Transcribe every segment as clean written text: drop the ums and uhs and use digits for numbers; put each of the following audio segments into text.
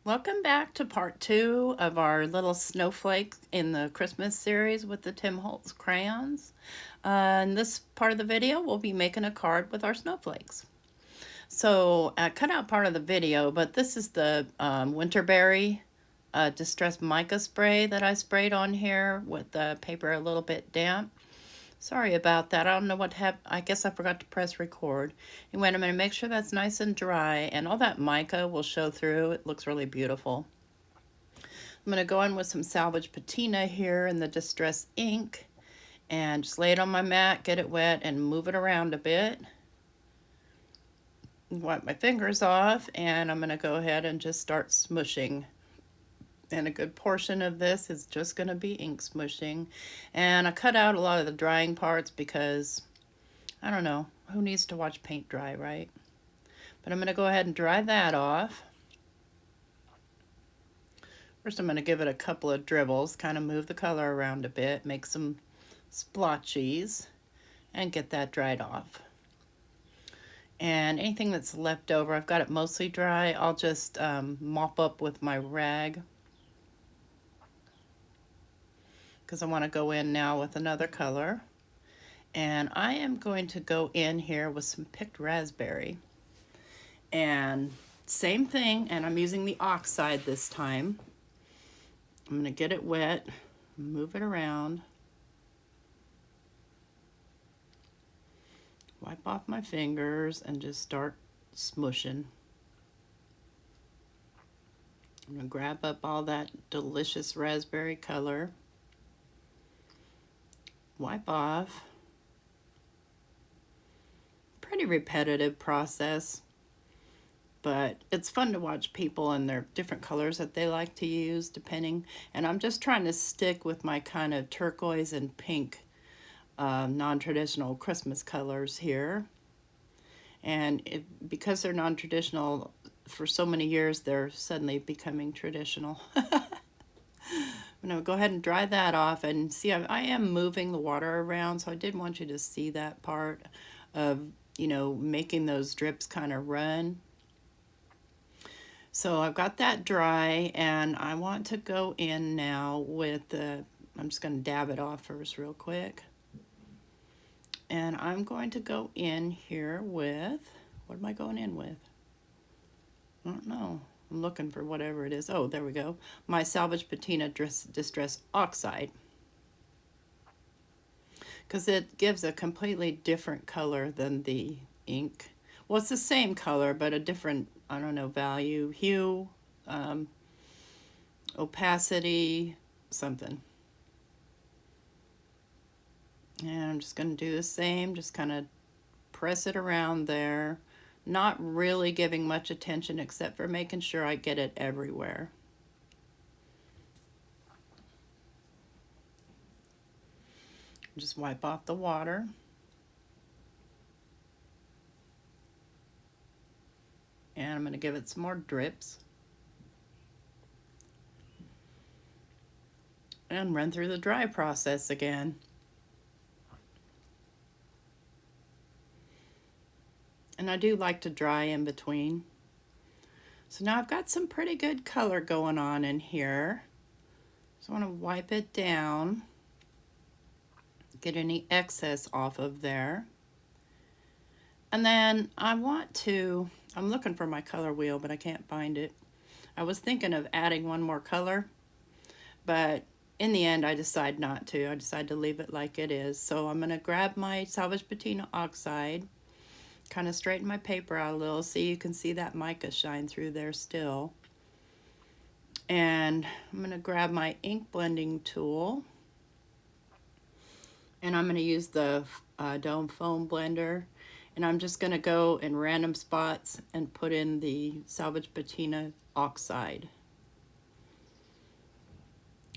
Welcome back to part 2 of our little snowflakes in the Christmas series with the Tim Holtz crayons. In this part of the video, we'll be making a card with our snowflakes. So I cut out part of the video, but this is the Winterberry Distress Mica spray that I sprayed on here with the paper a little bit damp. Sorry about that. I don't know what happened. I guess I forgot to press record. Anyway, I'm going to make sure that's nice and dry, and all that mica will show through. It looks really beautiful. I'm going to go in with some salvage patina here in the Distress ink, and just lay it on my mat, get it wet, and move it around a bit. Wipe my fingers off, and I'm going to go ahead and just start smooshing. And a good portion of this is just going to be ink smooshing. And I cut out a lot of the drying parts because, I don't know, who needs to watch paint dry, right? But I'm going to go ahead and dry that off. First I'm going to give it a couple of dribbles, kind of move the color around a bit, make some splotchies, and get that dried off. And anything that's left over, I've got it mostly dry, I'll just mop up with my rag, because I want to go in now with another color. And I am going to go in here with some picked raspberry. And same thing, and I'm using the oxide this time. I'm going to get it wet, move it around, wipe off my fingers, and just start smooshing. I'm going to grab up all that delicious raspberry color, wipe off. Pretty repetitive process, but it's fun to watch people and their different colors that they like to use depending. And I'm just trying to stick with my kind of turquoise and pink non-traditional Christmas colors here. And because they're non-traditional for so many years, they're suddenly becoming traditional. I'm going to go ahead and dry that off, and see I am moving the water around, so I did want you to see that part of, you know, making those drips kind of run. So I've got that dry, and I want to go in now with the, I'm just going to dab it off first real quick. And I'm going to go in here with, what am I going in with? I don't know. I'm looking for whatever it is. Oh, there we go. My Salvage Patina Distress Oxide. Because it gives a completely different color than the ink. Well, it's the same color, but a different, I don't know, value, hue, opacity, something. And I'm just going to do the same, just kind of press it around there. Not really giving much attention except for making sure I get it everywhere. Just wipe off the water. And I'm going to give it some more drips. And run through the dry process again. And I do like to dry in between. So now I've got some pretty good color going on in here. So I want to wipe it down, get any excess off of there. And then I'm looking for my color wheel, but I can't find it. I was thinking of adding one more color, but in the end I decided not to. I decided to leave it like it is. So I'm going to grab my Salvage Patina Oxide, kind of straighten my paper out a little so you can see that mica shine through there still. And I'm going to grab my ink blending tool, and I'm going to use the Dome Foam Blender, and I'm just going to go in random spots and put in the Salvage Patina Oxide.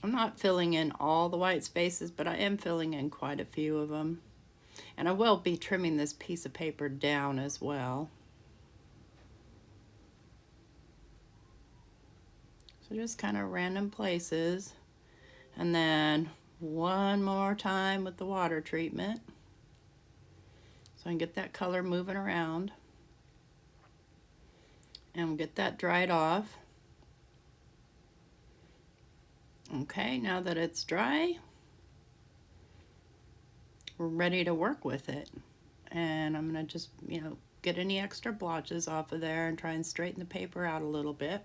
I'm not filling in all the white spaces, but I am filling in quite a few of them. And I will be trimming this piece of paper down as well. So just kind of random places. And then one more time with the water treatment, so I can get that color moving around. And get that dried off. Okay, now that it's dry, we're ready to work with it. And I'm gonna just, get any extra blotches off of there and try and straighten the paper out a little bit.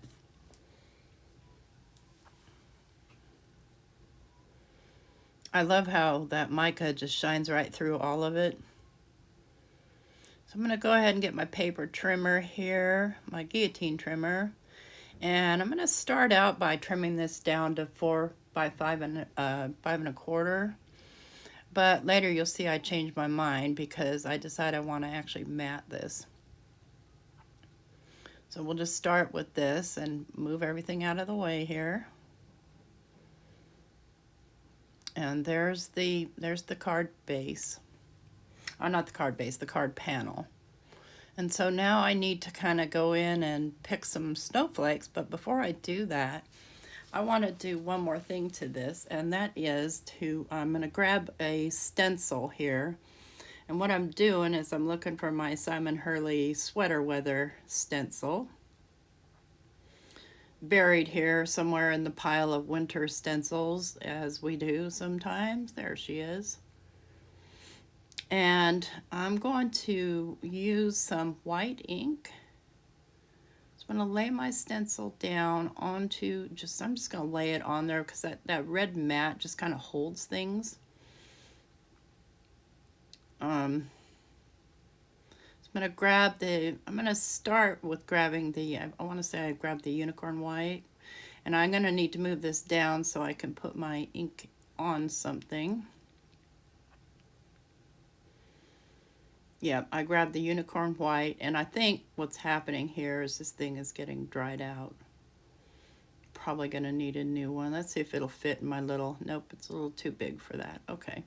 I love how that mica just shines right through all of it. So I'm gonna go ahead and get my paper trimmer here, my guillotine trimmer. And I'm gonna start out by trimming this down to 4 by 5 1/4. But later you'll see I changed my mind because I decided I want to actually mat this. So we'll just start with this and move everything out of the way here. And there's the card base. Oh, not the card base, the card panel. And so now I need to kind of go in and pick some snowflakes, but before I do that, I want to do one more thing to this, and that is I'm going to grab a stencil here. And what I'm doing is I'm looking for my Simon Hurley sweater weather stencil. Buried here somewhere in the pile of winter stencils, as we do sometimes. There she is. And I'm going to use some white ink. So I'm going to lay my stencil down onto, I'm just going to lay it on there because that red mat just kind of holds things. I'm going to start with grabbing I want to say I grabbed the unicorn white. And I'm going to need to move this down so I can put my ink on something. Yeah, I grabbed the unicorn white, and I think what's happening here is this thing is getting dried out. Probably going to need a new one. Let's see if it'll fit in my little, nope, it's a little too big for that. Okay,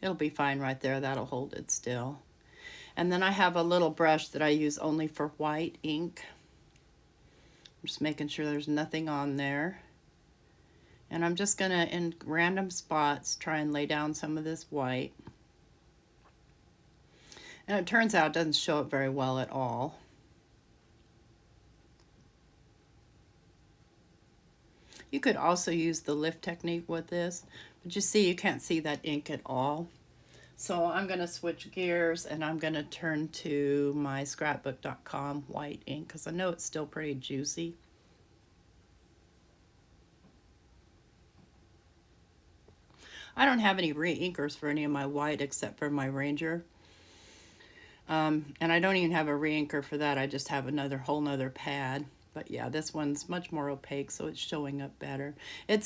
it'll be fine right there. That'll hold it still. And then I have a little brush that I use only for white ink. I'm just making sure there's nothing on there. And I'm just going to, in random spots, try and lay down some of this white. And it turns out it doesn't show up very well at all. You could also use the lift technique with this, but you see you can't see that ink at all. So I'm going to switch gears and I'm going to turn to my scrapbook.com white ink because I know it's still pretty juicy. I don't have any re-inkers for any of my white except for my Ranger. And I don't even have a re-inker for that. I just have whole nother pad. But yeah, this one's much more opaque, so it's showing up better. It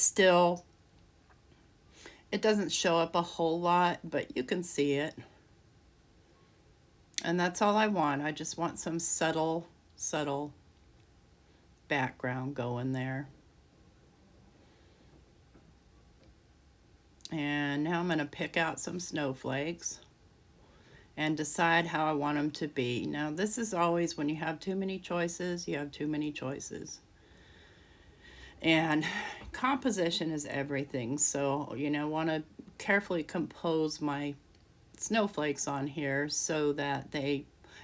doesn't show up a whole lot, but you can see it. And that's all I want. I just want some subtle background going there. And now I'm going to pick out some snowflakes and decide how I want them to be. Now, this is always when you have too many choices, you have too many choices. And composition is everything. So, want to carefully compose my snowflakes on here so that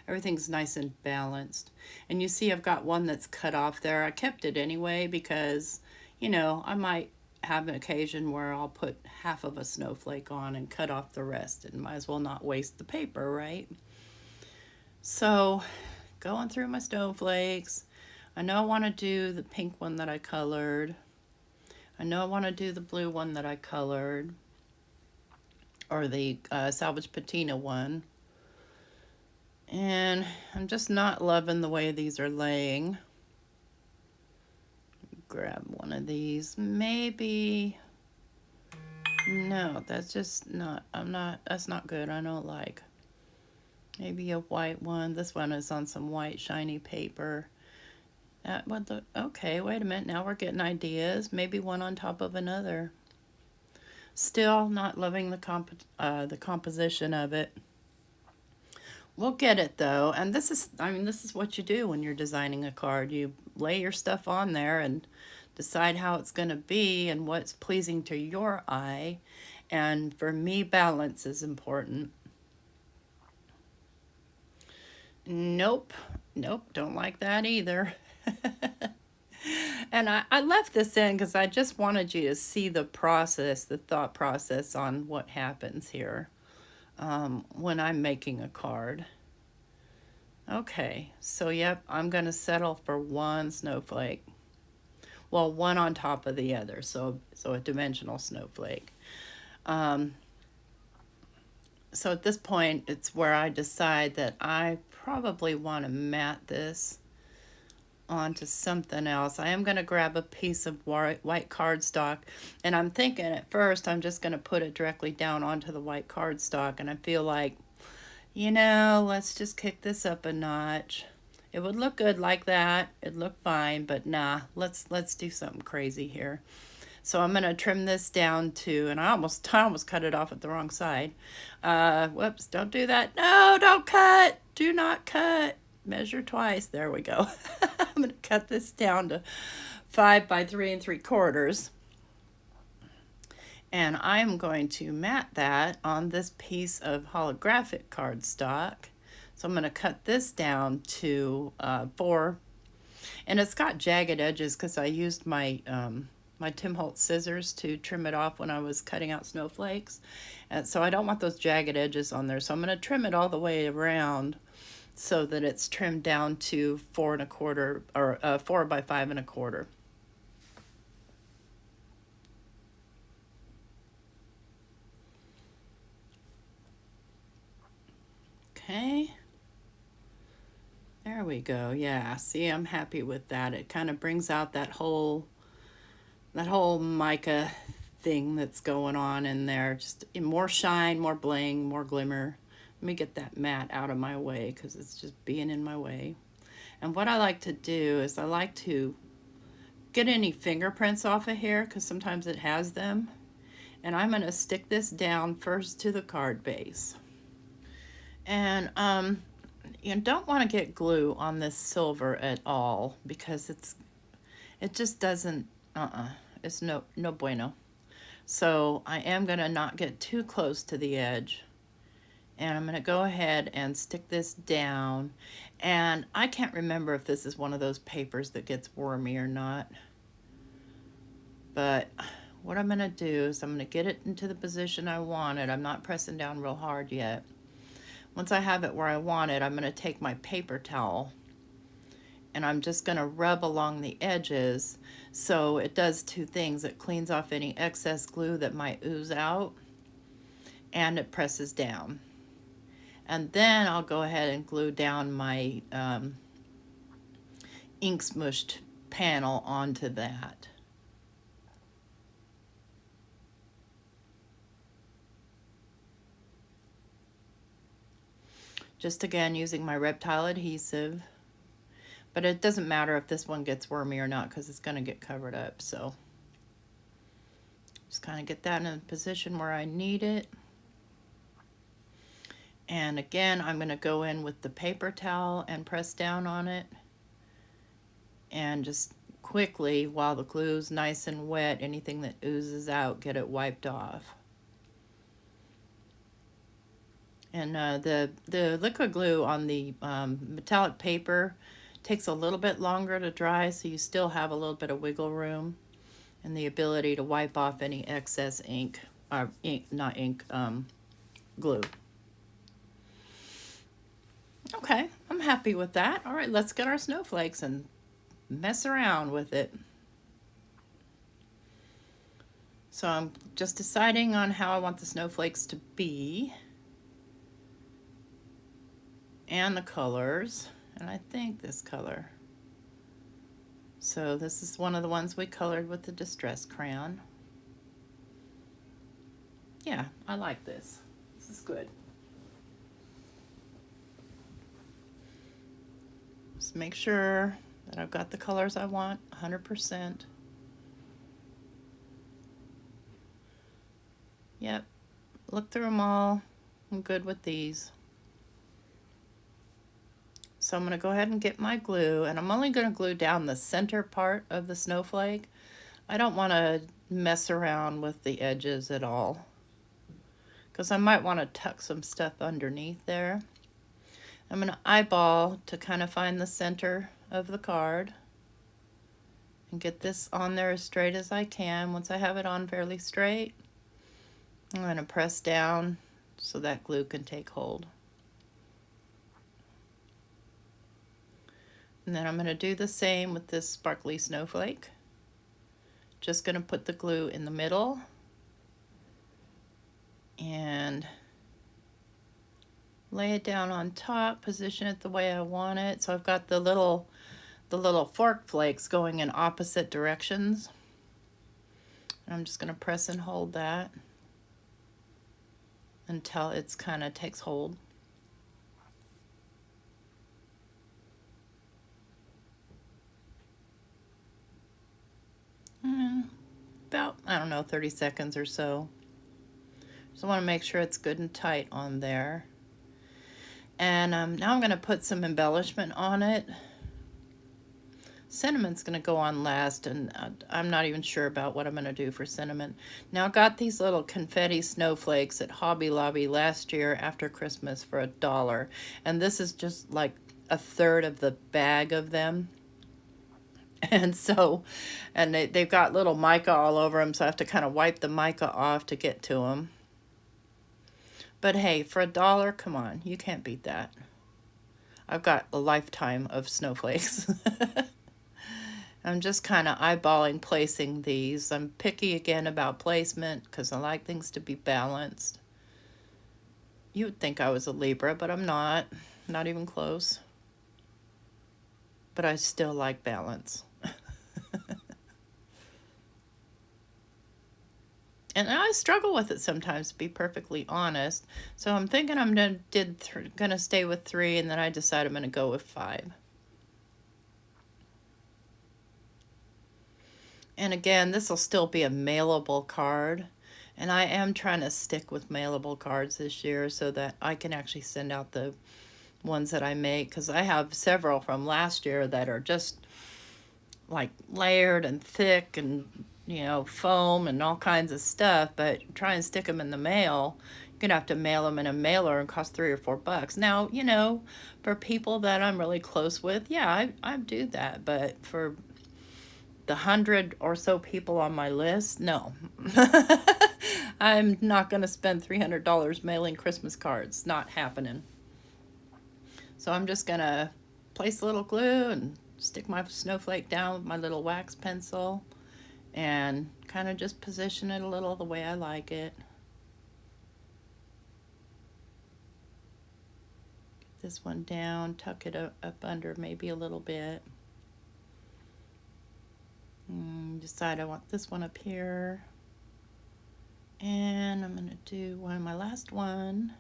everything's nice and balanced. And you see I've got one that's cut off there. I kept it anyway because, I might have an occasion where I'll put half of a snowflake on and cut off the rest, and might as well not waste the paper, right? So going through my snowflakes, I know I want to do the pink one that I colored. I know I want to do the blue one that I colored, or the salvage patina one. And I'm just not loving the way these are laying. Grab one of these. Maybe, no, that's just not, that's not good. I don't like. Maybe a white one. This one is on some white shiny paper. That would look, okay, wait a minute, now we're getting ideas. Maybe one on top of another. Still not loving the composition of it. We'll get it though, and this is what you do when you're designing a card. You lay your stuff on there and decide how it's going to be and what's pleasing to your eye. And for me, balance is important. Nope, don't like that either. And I left this in because I just wanted you to see the process, the thought process on what happens here when I'm making a card. Okay, so yep, I'm going to settle for one snowflake. Well, one on top of the other, so a dimensional snowflake. Um, so at this point, it's where I decide that I probably want to mat this onto something else. I am going to grab a piece of white cardstock, and I'm thinking at first I'm just going to put it directly down onto the white cardstock, and I feel like, you know, let's just kick this up a notch. It would look good like that. It'd look fine, but nah, let's do something crazy here. So I'm going to trim this down to, and I almost cut it off at the wrong side. Whoops, don't do that. No, don't cut. Do not cut. Measure twice. There we go. I'm going to cut this down to 5 by 3 3/4. And I'm going to mat that on this piece of holographic cardstock. So I'm going to cut this down to 4. And it's got jagged edges because I used my my Tim Holtz scissors to trim it off when I was cutting out snowflakes. And so I don't want those jagged edges on there. So I'm going to trim it all the way around so that it's trimmed down to 4 1/4 or 4 by 5 1/4. Okay. There we go. Yeah, see, I'm happy with that. It kind of brings out that whole mica thing that's going on in there. Just more shine, more bling, more glimmer. Let me get that mat out of my way because it's just being in my way. And what I like to do is I like to get any fingerprints off of here because sometimes it has them. And I'm going to stick this down first to the card base. And you don't want to get glue on this silver at all because it just doesn't, it's no bueno. So I am going to not get too close to the edge. And I'm going to go ahead and stick this down. And I can't remember if this is one of those papers that gets wormy or not. But what I'm going to do is I'm going to get it into the position I want it. I'm not pressing down real hard yet. Once I have it where I want it, I'm going to take my paper towel and I'm just going to rub along the edges so it does two things. It cleans off any excess glue that might ooze out and it presses down. And then I'll go ahead and glue down my ink smooshed panel onto that. Just again using my reptile adhesive, but it doesn't matter if this one gets wormy or not because it's going to get covered up. So just kind of get that in a position where I need it. And again, I'm going to go in with the paper towel and press down on it and just quickly, while the glue's nice and wet, anything that oozes out, get it wiped off. And the liquid glue on the metallic paper takes a little bit longer to dry, so you still have a little bit of wiggle room and the ability to wipe off any excess ink, or glue. Okay, I'm happy with that. All right, let's get our snowflakes and mess around with it. So I'm just deciding on how I want the snowflakes to be and the colors, and I think this color. So this is one of the ones we colored with the Distress crayon. Yeah, I like this. This is good. Just make sure that I've got the colors I want 100%. Yep, look through them all. I'm good with these. So I'm going to go ahead and get my glue, and I'm only going to glue down the center part of the snowflake. I don't want to mess around with the edges at all because I might want to tuck some stuff underneath there. I'm going to eyeball to kind of find the center of the card And get this on there as straight as I can. Once I have it on fairly straight, I'm going to press down so that glue can take hold. And then I'm going to do the same with this sparkly snowflake. Just going to put the glue in the middle and lay it down on top, position it the way I want it. So I've got the little fork flakes going in opposite directions. I'm just going to press and hold that until it's kind of takes hold. About, I don't know, 30 seconds or so. Just want to make sure it's good and tight on there. And now I'm going to put some embellishment on it. Cinnamon's going to go on last, and I'm not even sure about what I'm going to do for cinnamon. Now I got these little confetti snowflakes at Hobby Lobby last year after Christmas for $1. And this is just like a third of the bag of them. And so, and they've got little mica all over them, so I have to kind of wipe the mica off to get to them. But hey, for $1, come on, you can't beat that. I've got a lifetime of snowflakes. I'm just kind of eyeballing placing these. I'm picky again about placement because I like things to be balanced. You would think I was a Libra, but I'm not. Not even close. But I still like balance. And I struggle with it sometimes, to be perfectly honest. So I'm thinking I'm gonna stay with 3, and then I decide I'm gonna go with 5. And again, this will still be a mailable card. And I am trying to stick with mailable cards this year so that I can actually send out the ones that I make, because I have several from last year that are just like layered and thick and, you know, foam and all kinds of stuff, but try and stick them in the mail, you're gonna have to mail them in a mailer and cost $3 or $4. Now, you know, for people that I'm really close with, yeah, I do that, but for the 100 or so people on my list, no. I'm not gonna spend $300 mailing Christmas cards. Not happening. So I'm just gonna place a little glue and stick my snowflake down with my little wax pencil and kind of just position it a little the way I like it. Get this one down, tuck it up under maybe a little bit. Decide I want this one up here. And I'm gonna do my last one.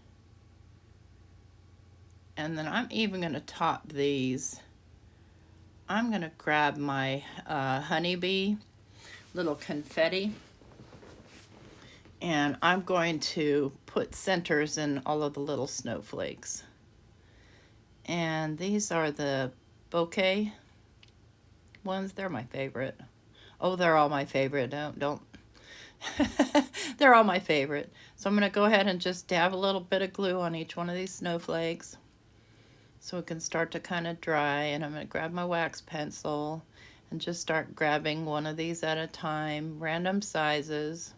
And then I'm even gonna top these. I'm gonna grab my honeybee little confetti, and I'm going to put centers in all of the little snowflakes. And these are the bouquet ones. They're my favorite. Oh, they're all my favorite. Don't. They're all my favorite. So I'm gonna go ahead and just dab a little bit of glue on each one of these snowflakes so it can start to kind of dry. And I'm gonna grab my wax pencil and just start grabbing one of these at a time, random sizes,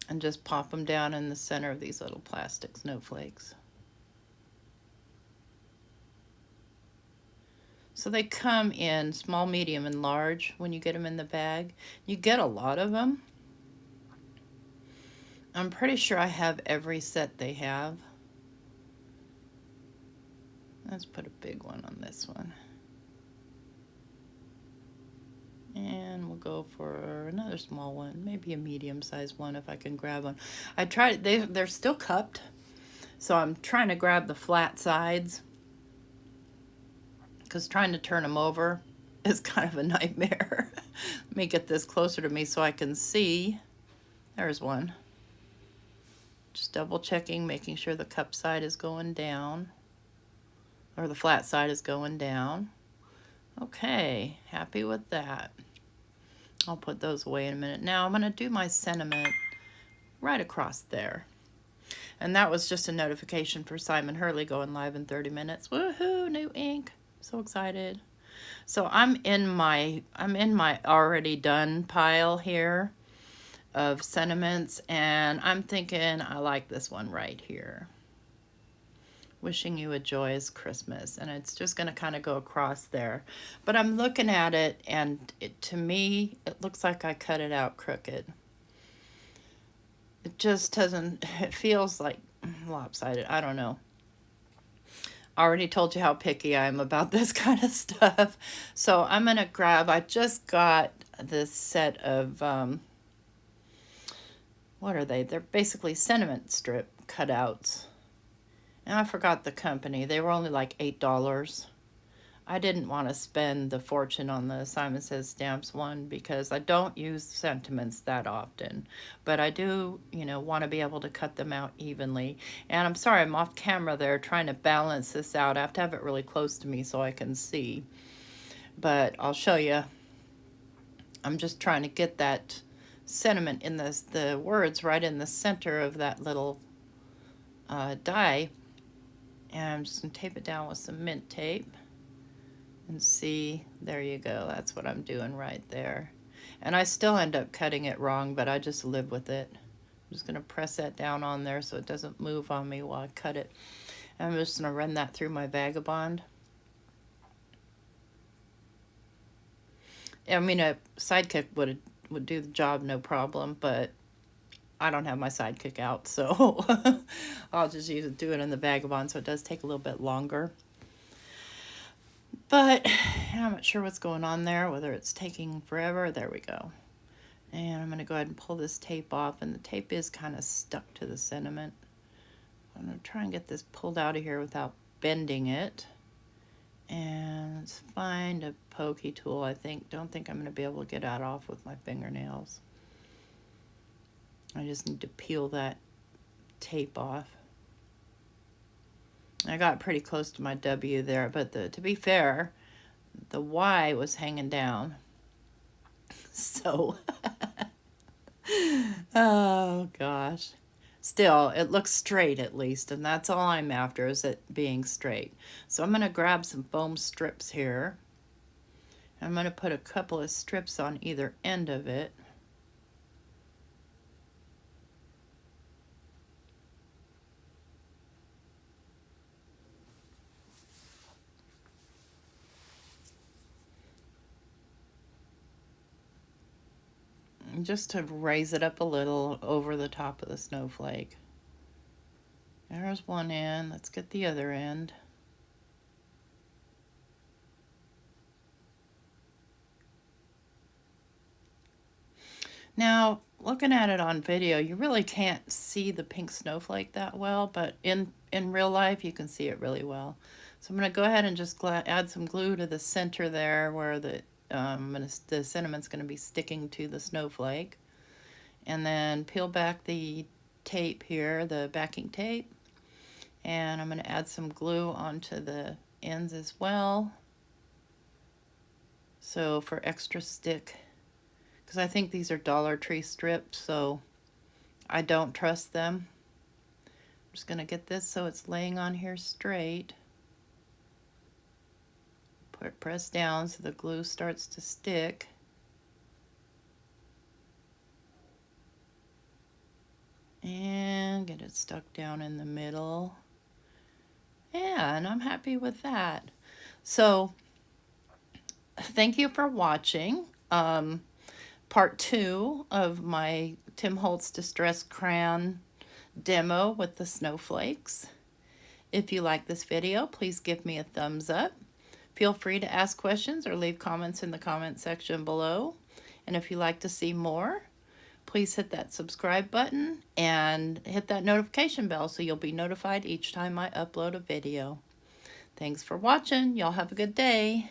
and just pop them down in the center of these little plastic snowflakes. So they come in small, medium, and large when you get them in the bag. You get a lot of them. I'm pretty sure I have every set they have. Let's put a big one on this one. And we'll go for another small one, maybe a medium-sized one if I can grab one. I tried, they're still cupped, so I'm trying to grab the flat sides because trying to turn them over is kind of a nightmare. Let me get this closer to me so I can see. There's one. Just double checking, making sure the cup side is going down, or the flat side is going down. Okay, happy with that. I'll put those away in a minute. Now I'm gonna do my sentiment right across there. And that was just a notification for Simon Hurley going live in 30 minutes. Woohoo, new ink. So excited. So I'm in my already done pile here of sentiments, and I'm thinking I like this one right here. Wishing you a joyous Christmas, and it's just going to kind of go across there. But I'm looking at it, and to me, it looks like I cut it out crooked. It just doesn't, it feels like lopsided. I don't know. I already told you how picky I am about this kind of stuff. So I'm going to grab, I just got this set of, what are they? They're basically sentiment strip cutouts. And I forgot the company. They were only like $8. I didn't want to spend the fortune on the Simon Says Stamps one because I don't use sentiments that often. But I do, want to be able to cut them out evenly. And I'm sorry, I'm off camera there trying to balance this out. I have to have it really close to me so I can see. But I'll show you. I'm just trying to get that sentiment in the words right in the center of that little die. And I'm just going to tape it down with some mint tape. And see, there you go. That's what I'm doing right there. And I still end up cutting it wrong, but I just live with it. I'm just going to press that down on there so it doesn't move on me while I cut it. And I'm just going to run that through my Vagabond. I mean, a sidekick would do the job no problem, but I don't have my sidekick out, so I'll just do it in the Vagabond, so it does take a little bit longer. But I'm not sure what's going on there, whether it's taking forever. There we go. And I'm going to go ahead and pull this tape off, and the tape is kind of stuck to the sentiment. I'm going to try and get this pulled out of here without bending it. And let's find a pokey tool, I think. Don't think I'm going to be able to get that off with my fingernails. I just need to peel that tape off. I got pretty close to my W there, but to be fair, the Y was hanging down. So, oh gosh. Still, it looks straight at least, and that's all I'm after, is it being straight. So I'm going to grab some foam strips here. I'm going to put a couple of strips on either end of it. Just to raise it up a little over the top of the snowflake. There's one end. Let's get the other end. Now, looking at it on video, you really can't see the pink snowflake that well, but in real life, you can see it really well. So I'm going to go ahead and just add some glue to the center there where the sentiment's going to be sticking to the snowflake. And then peel back the tape here, the backing tape. And I'm going to add some glue onto the ends as well. So for extra stick, because I think these are Dollar Tree strips, so I don't trust them. I'm just going to get this so it's laying on here straight. Press down so the glue starts to stick. And get it stuck down in the middle. Yeah, and I'm happy with that. So, thank you for watching part 2 of my Tim Holtz Distress Crayon demo with the snowflakes. If you like this video, please give me a thumbs up. Feel free to ask questions or leave comments in the comment section below. And if you'd like to see more, please hit that subscribe button and hit that notification bell so you'll be notified each time I upload a video. Thanks for watching. Y'all have a good day.